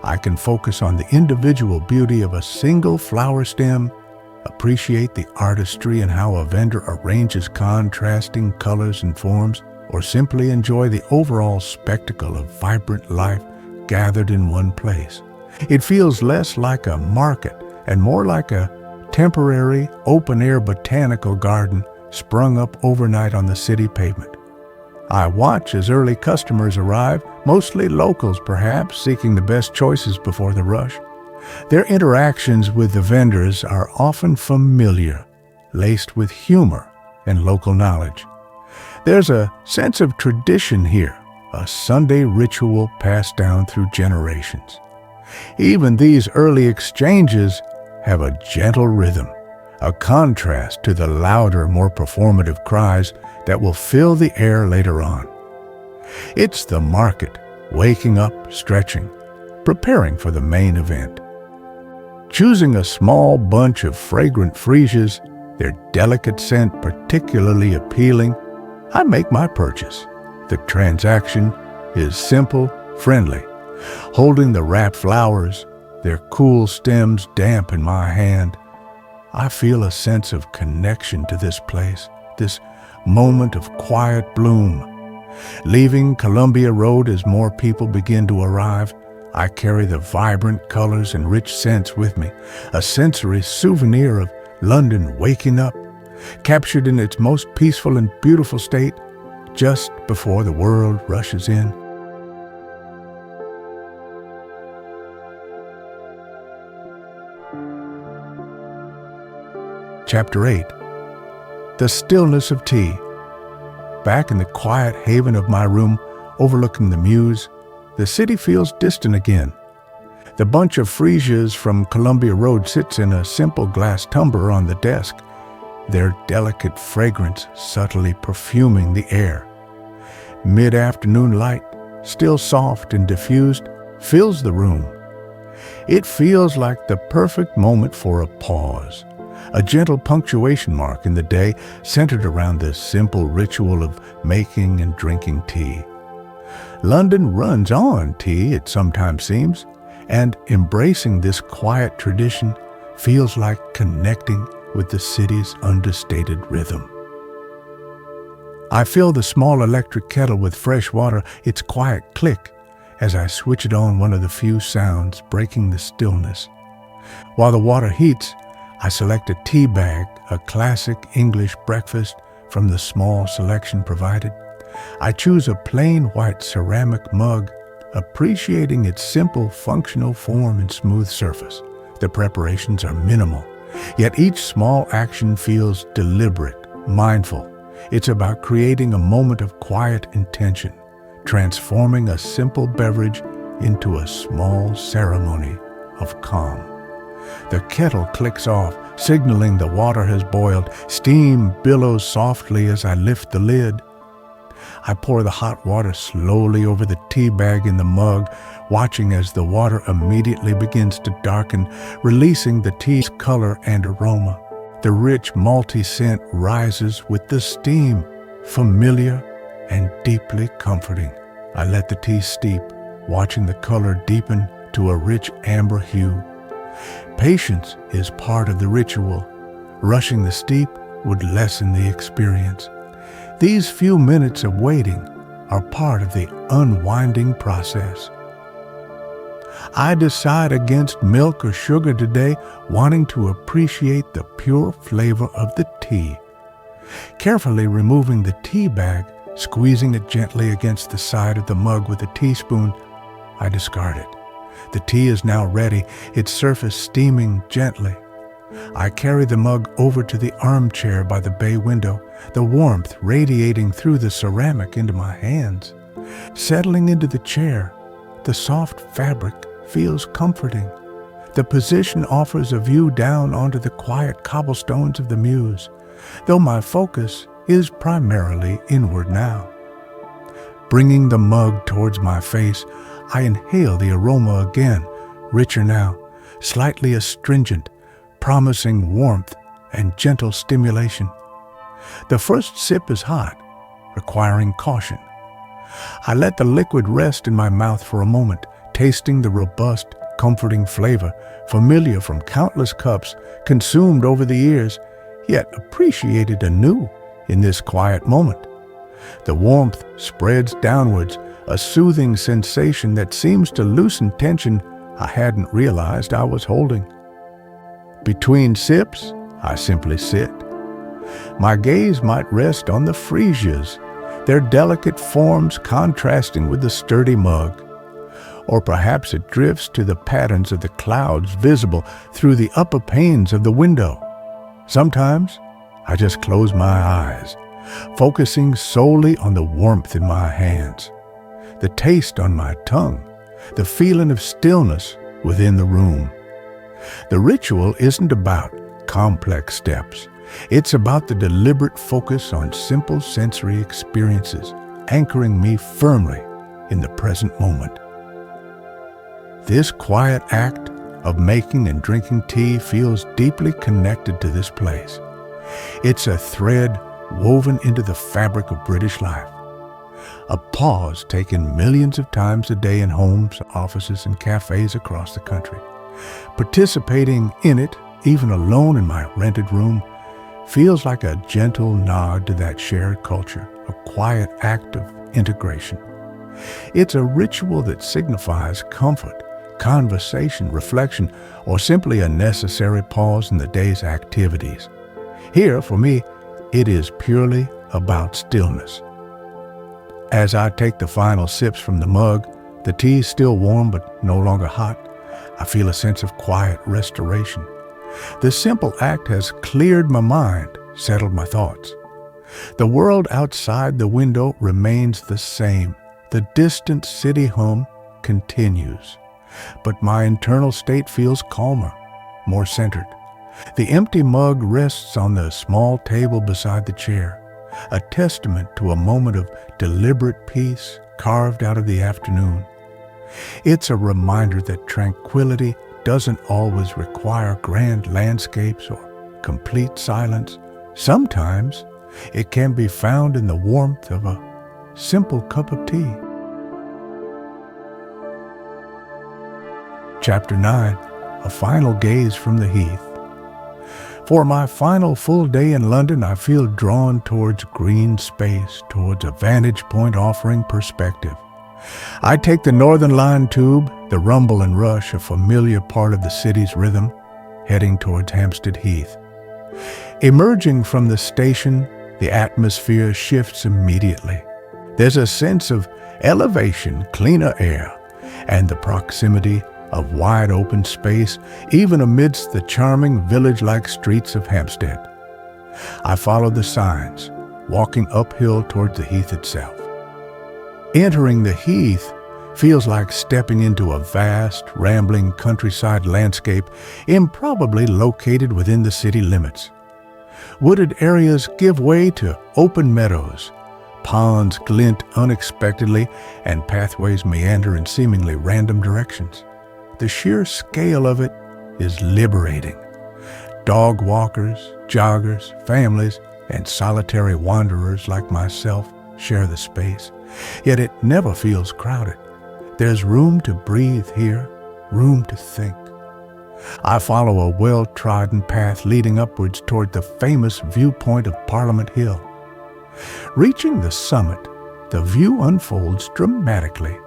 I can focus on the individual beauty of a single flower stem, appreciate the artistry in how a vendor arranges contrasting colors and forms, or simply enjoy the overall spectacle of vibrant life gathered in one place. It feels less like a market and more like a temporary, open-air botanical garden sprung up overnight on the city pavement. I watch as early customers arrive, mostly locals perhaps, seeking the best choices before the rush. Their interactions with the vendors are often familiar, laced with humor and local knowledge. There's a sense of tradition here, a Sunday ritual passed down through generations. Even these early exchanges have a gentle rhythm, a contrast to the louder, more performative cries that will fill the air later on. It's the market, waking up, stretching, preparing for the main event. Choosing a small bunch of fragrant freesias, their delicate scent particularly appealing, I make my purchase. The transaction is simple, friendly. Holding the wrapped flowers, their cool stems damp in my hand, I feel a sense of connection to this place, this moment of quiet bloom. Leaving Columbia Road as more people begin to arrive, I carry the vibrant colors and rich scents with me, a sensory souvenir of London waking up, captured in its most peaceful and beautiful state just before the world rushes in. Chapter 8. The Stillness of Tea. Back in the quiet haven of my room overlooking the Mews, the city feels distant again. The bunch of freesias from Columbia Road sits in a simple glass tumbler on the desk, their delicate fragrance subtly perfuming the air. Mid-afternoon light, still soft and diffused, fills the room. It feels like the perfect moment for a pause, a gentle punctuation mark in the day centered around this simple ritual of making and drinking tea. London runs on tea, it sometimes seems, and embracing this quiet tradition feels like connecting with the city's understated rhythm. I fill the small electric kettle with fresh water, its quiet click, as I switch it on, one of the few sounds breaking the stillness. While the water heats, I select a tea bag, a classic English breakfast from the small selection provided. I choose a plain white ceramic mug, appreciating its simple functional form and smooth surface. The preparations are minimal, yet each small action feels deliberate, mindful. It's about creating a moment of quiet intention, transforming a simple beverage into a small ceremony of calm. The kettle clicks off, signaling the water has boiled. Steam billows softly as I lift the lid. I pour the hot water slowly over the tea bag in the mug, watching as the water immediately begins to darken, releasing the tea's color and aroma. The rich malty scent rises with the steam, familiar and deeply comforting. I let the tea steep, watching the color deepen to a rich amber hue. Patience is part of the ritual. Rushing the steep would lessen the experience. These few minutes of waiting are part of the unwinding process. I decide against milk or sugar today, wanting to appreciate the pure flavor of the tea. Carefully removing the tea bag, squeezing it gently against the side of the mug with a teaspoon, I discard it. The tea is now ready, its surface steaming gently. I carry the mug over to the armchair by the bay window, the warmth radiating through the ceramic into my hands. Settling into the chair, the soft fabric feels comforting. The position offers a view down onto the quiet cobblestones of the Mews, though my focus is primarily inward now. Bringing the mug towards my face, I inhale the aroma again, richer now, slightly astringent, promising warmth and gentle stimulation. The first sip is hot, requiring caution. I let the liquid rest in my mouth for a moment, tasting the robust, comforting flavor, familiar from countless cups consumed over the years, yet appreciated anew in this quiet moment. The warmth spreads downwards, a soothing sensation that seems to loosen tension I hadn't realized I was holding. Between sips, I simply sit. My gaze might rest on the freesias, their delicate forms contrasting with the sturdy mug. Or perhaps it drifts to the patterns of the clouds visible through the upper panes of the window. Sometimes I just close my eyes, focusing solely on the warmth in my hands, the taste on my tongue, the feeling of stillness within the room. The ritual isn't about complex steps. It's about the deliberate focus on simple sensory experiences, anchoring me firmly in the present moment. This quiet act of making and drinking tea feels deeply connected to this place. It's a thread woven into the fabric of British life, a pause taken millions of times a day in homes, offices, and cafes across the country. Participating in it, even alone in my rented room, feels like a gentle nod to that shared culture, a quiet act of integration. It's a ritual that signifies comfort, conversation, reflection, or simply a necessary pause in the day's activities. Here, for me, it is purely about stillness. As I take the final sips from the mug, the tea is still warm but no longer hot. I feel a sense of quiet restoration. The simple act has cleared my mind, settled my thoughts. The world outside the window remains the same. The distant city hum continues. But my internal state feels calmer, more centered. The empty mug rests on the small table beside the chair, a testament to a moment of deliberate peace carved out of the afternoon. It's a reminder that tranquility doesn't always require grand landscapes or complete silence. Sometimes it can be found in the warmth of a simple cup of tea. Chapter 9, A Final Gaze from the Heath. For my final full day in London, I feel drawn towards green space, towards a vantage point offering perspective. I take the Northern Line tube, the rumble and rush, a familiar part of the city's rhythm, heading towards Hampstead Heath. Emerging from the station, the atmosphere shifts immediately. There's a sense of elevation, cleaner air, and the proximity of wide open space, even amidst the charming village-like streets of Hampstead. I follow the signs, walking uphill towards the Heath itself. Entering the Heath feels like stepping into a vast, rambling countryside landscape improbably located within the city limits. Wooded areas give way to open meadows, ponds glint unexpectedly, and pathways meander in seemingly random directions. The sheer scale of it is liberating. Dog walkers, joggers, families, and solitary wanderers like myself share the space, yet it never feels crowded. There's room to breathe here, room to think. I follow a well-trodden path leading upwards toward the famous viewpoint of Parliament Hill. Reaching the summit, the view unfolds dramatically.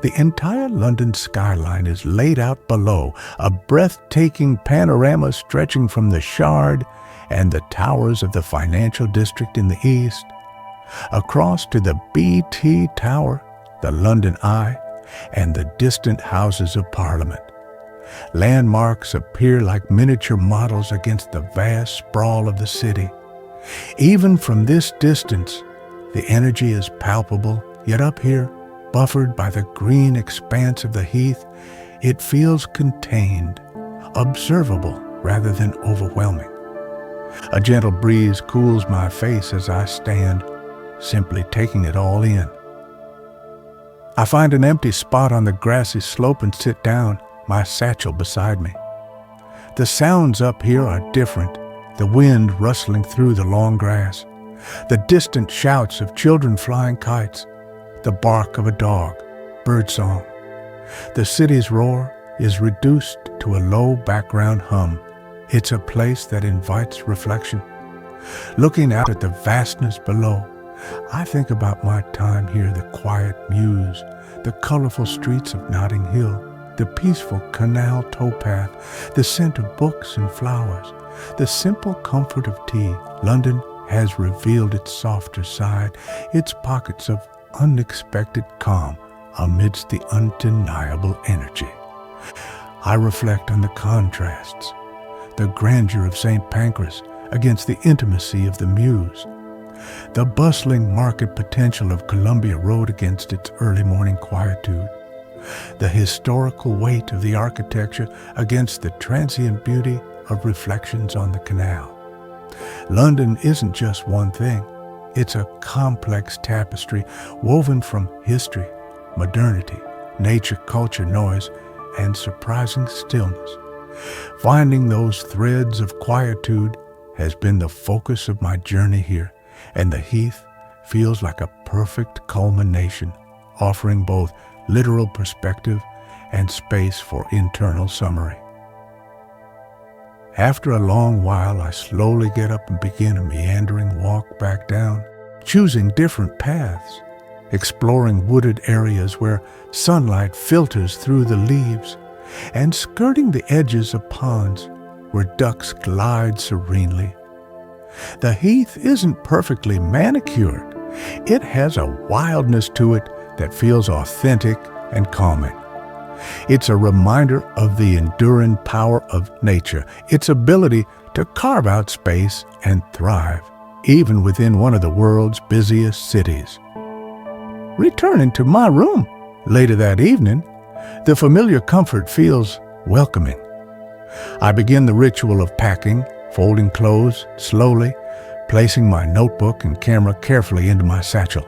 The entire London skyline is laid out below, a breathtaking panorama stretching from the Shard and the towers of the financial district in the east, across to the BT Tower, the London Eye, and the distant Houses of Parliament. Landmarks appear like miniature models against the vast sprawl of the city. Even from this distance, the energy is palpable, yet up here, buffered by the green expanse of the Heath, it feels contained, observable rather than overwhelming. A gentle breeze cools my face as I stand, simply taking it all in. I find an empty spot on the grassy slope and sit down, my satchel beside me. The sounds up here are different, the wind rustling through the long grass, the distant shouts of children flying kites, the bark of a dog, birdsong. The city's roar is reduced to a low background hum. It's a place that invites reflection. Looking out at the vastness below, I think about my time here, the quiet Mews, the colorful streets of Notting Hill, the peaceful Canal towpath, the scent of books and flowers, the simple comfort of tea. London has revealed its softer side, its pockets of unexpected calm amidst the undeniable energy. I reflect on the contrasts, the grandeur of St. Pancras against the intimacy of the Mews, the bustling market potential of Columbia Road against its early morning quietude, the historical weight of the architecture against the transient beauty of reflections on the canal. London isn't just one thing. It's a complex tapestry woven from history, modernity, nature, culture, noise, and surprising stillness. Finding those threads of quietude has been the focus of my journey here, and the Heath feels like a perfect culmination, offering both literal perspective and space for internal summary. After a long while, I slowly get up and begin a meandering walk back down, choosing different paths, exploring wooded areas where sunlight filters through the leaves, and skirting the edges of ponds where ducks glide serenely. The Heath isn't perfectly manicured. It has a wildness to it that feels authentic and calming. It's a reminder of the enduring power of nature, its ability to carve out space and thrive, even within one of the world's busiest cities. Returning to my room later that evening, the familiar comfort feels welcoming. I begin the ritual of packing, folding clothes slowly, placing my notebook and camera carefully into my satchel.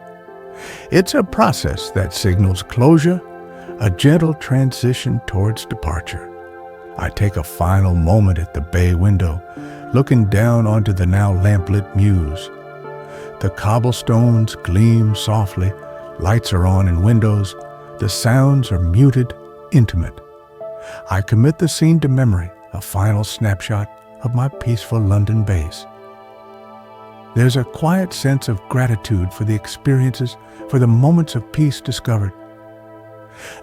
It's a process that signals closure, a gentle transition towards departure. I take a final moment at the bay window, looking down onto the now lamplit Mews. The cobblestones gleam softly, lights are on in windows, the sounds are muted, intimate. I commit the scene to memory, a final snapshot of my peaceful London base. There's a quiet sense of gratitude for the experiences, for the moments of peace discovered.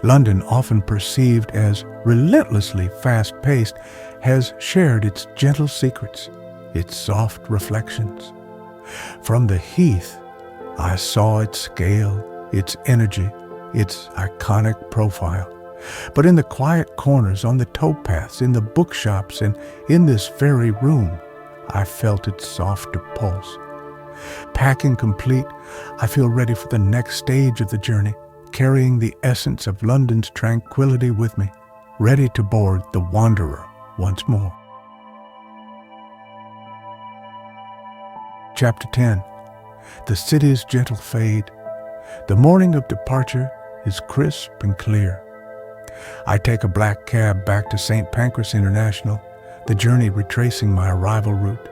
London, often perceived as relentlessly fast-paced, has shared its gentle secrets, its soft reflections. From the Heath, I saw its scale, its energy, its iconic profile. But in the quiet corners, on the towpaths, in the bookshops, and in this very room, I felt its softer pulse. Packing complete, I feel ready for the next stage of the journey, carrying the essence of London's tranquility with me, ready to board the Wanderer once more. Chapter 10. The city's gentle fade. The morning of departure is crisp and clear. I take a black cab back to St. Pancras International, the journey retracing my arrival route,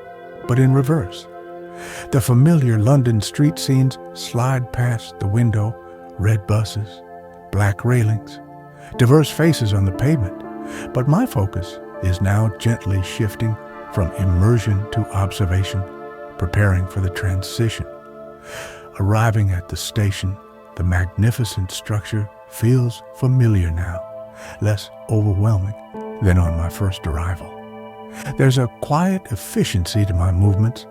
but in reverse. The familiar London street scenes slide past the window, red buses, black railings, diverse faces on the pavement, but my focus is now gently shifting from immersion to observation, preparing for the transition. Arriving at the station, the magnificent structure feels familiar now, less overwhelming than on my first arrival. There's a quiet efficiency to my movements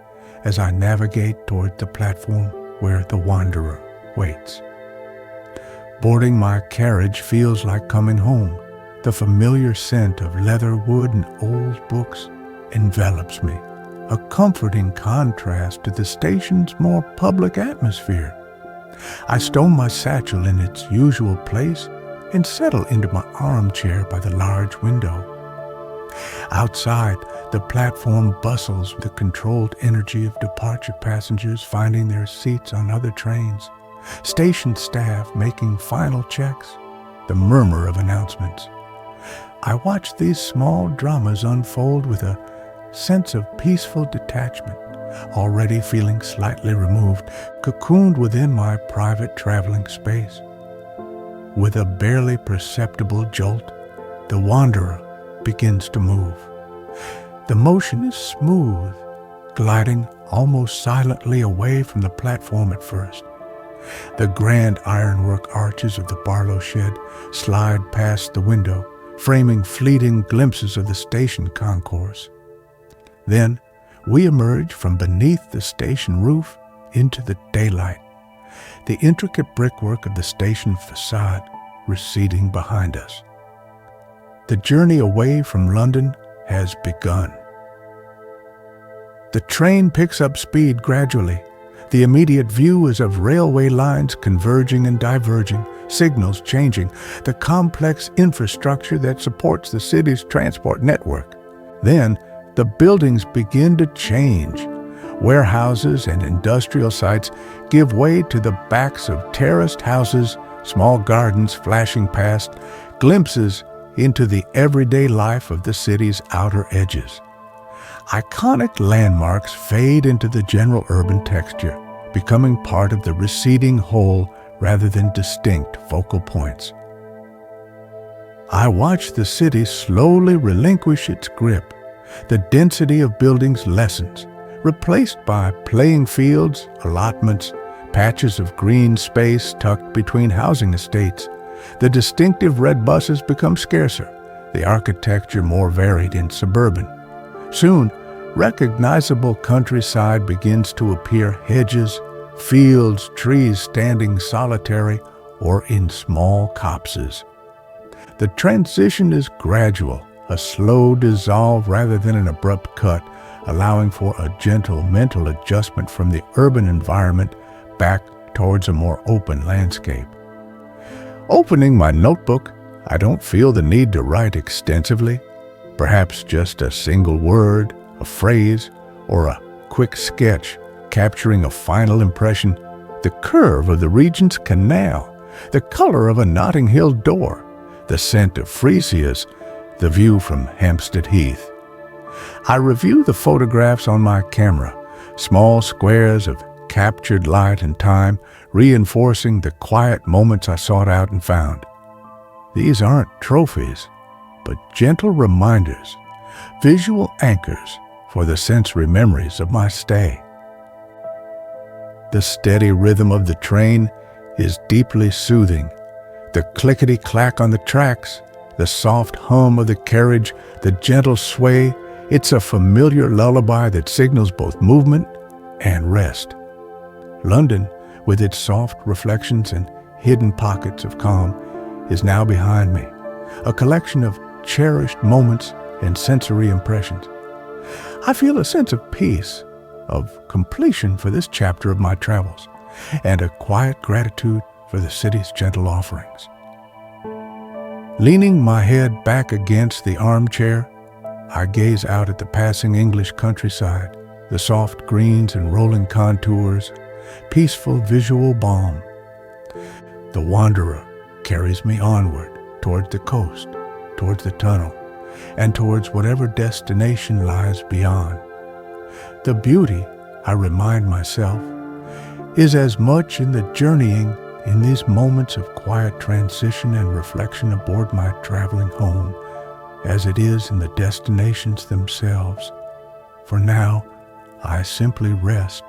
as I navigate toward the platform where the Wanderer waits. Boarding my carriage feels like coming home. The familiar scent of leather, wood, and old books envelops me, a comforting contrast to the station's more public atmosphere. I stow my satchel in its usual place and settle into my armchair by the large window. Outside, the platform bustles with the controlled energy of departure passengers finding their seats on other trains. station staff making final checks, the murmur of announcements. I watch these small dramas unfold with a sense of peaceful detachment, already feeling slightly removed, cocooned within my private traveling space. With a barely perceptible jolt, the wanderer begins to move. The motion is smooth, gliding almost silently away from the platform at first. The grand ironwork arches of the Barlow shed slide past the window, framing fleeting glimpses of the station concourse. Then we emerge from beneath the station roof into the daylight, the intricate brickwork of the station facade receding behind us. The journey away from London has begun. The train picks up speed gradually. The immediate view is of railway lines converging and diverging, signals changing, the complex infrastructure that supports the city's transport network. Then, the buildings begin to change. Warehouses and industrial sites give way to the backs of terraced houses, small gardens flashing past, glimpses into the everyday life of the city's outer edges. Iconic landmarks fade into the general urban texture, becoming part of the receding whole rather than distinct focal points. I watch the city slowly relinquish its grip. The density of buildings lessens, replaced by playing fields, allotments, patches of green space tucked between housing estates. The distinctive red buses become scarcer, the architecture more varied and suburban. Soon, recognizable countryside begins to appear: hedges, fields, trees standing solitary or in small copses. The transition is gradual, a slow dissolve rather than an abrupt cut, allowing for a gentle mental adjustment from the urban environment back towards a more open landscape. Opening my notebook, I don't feel the need to write extensively, perhaps just a single word, a phrase, or a quick sketch capturing a final impression: the curve of the Regent's Canal, the color of a Notting Hill door, the scent of freesias, the view from Hampstead Heath. I review the photographs on my camera, small squares of captured light and time, reinforcing the quiet moments I sought out and found. These aren't trophies, but gentle reminders, visual anchors for the sensory memories of my stay. The steady rhythm of the train is deeply soothing. The clickety-clack on the tracks, the soft hum of the carriage, the gentle sway, it's a familiar lullaby that signals both movement and rest. London, with its soft reflections and hidden pockets of calm, is now behind me, a collection of cherished moments and sensory impressions. I feel a sense of peace, of completion for this chapter of my travels, and a quiet gratitude for the city's gentle offerings. Leaning my head back against the armchair, I gaze out at the passing English countryside, the soft greens and rolling contours, peaceful visual balm. The wanderer carries me onward towards the coast, towards the tunnel, and towards whatever destination lies beyond. The beauty, I remind myself, is as much in the journeying in these moments of quiet transition and reflection aboard my traveling home as it is in the destinations themselves. For now, I simply rest,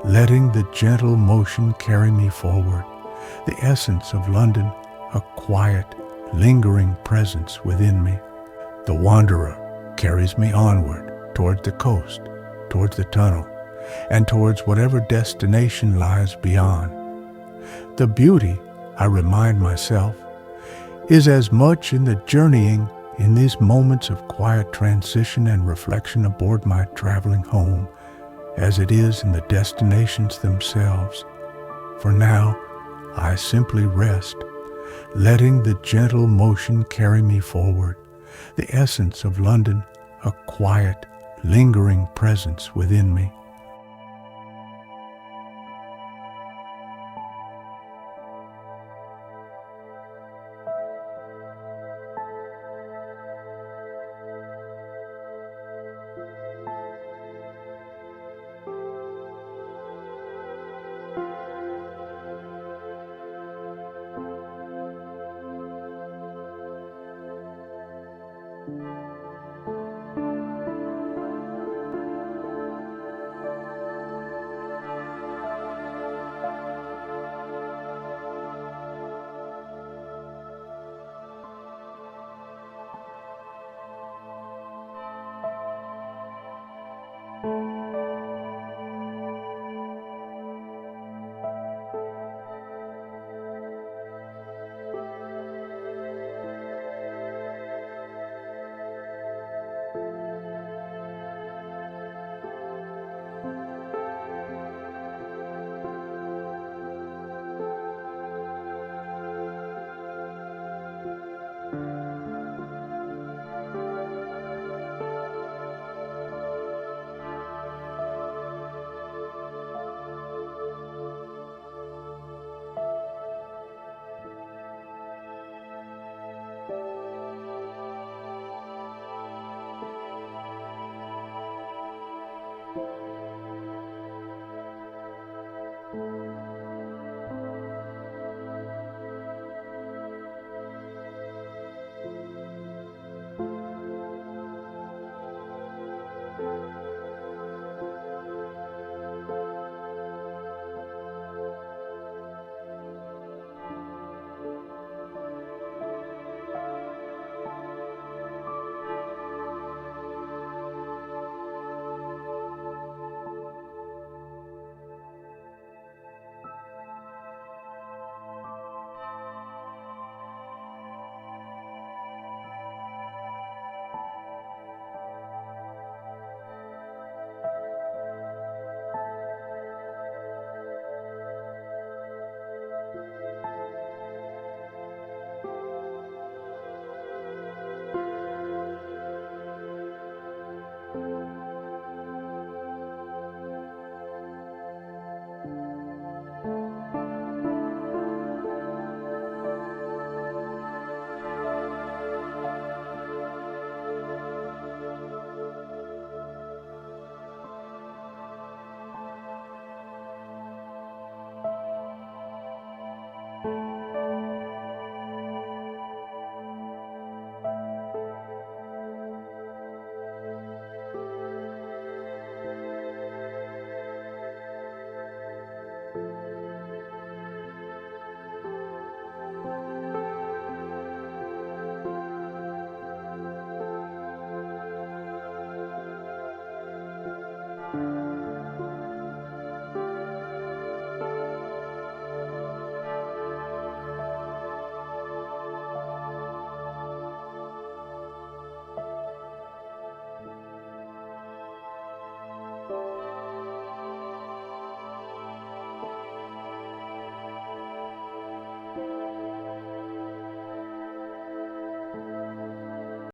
letting the gentle motion carry me forward, the essence of London, a quiet, lingering presence within me. The wanderer carries me onward towards the coast, towards the tunnel, and towards whatever destination lies beyond. The beauty, I remind myself, is as much in the journeying in these moments of quiet transition and reflection aboard my traveling home as it is in the destinations themselves. For now, I simply rest, letting the gentle motion carry me forward, the essence of London, a quiet, lingering presence within me.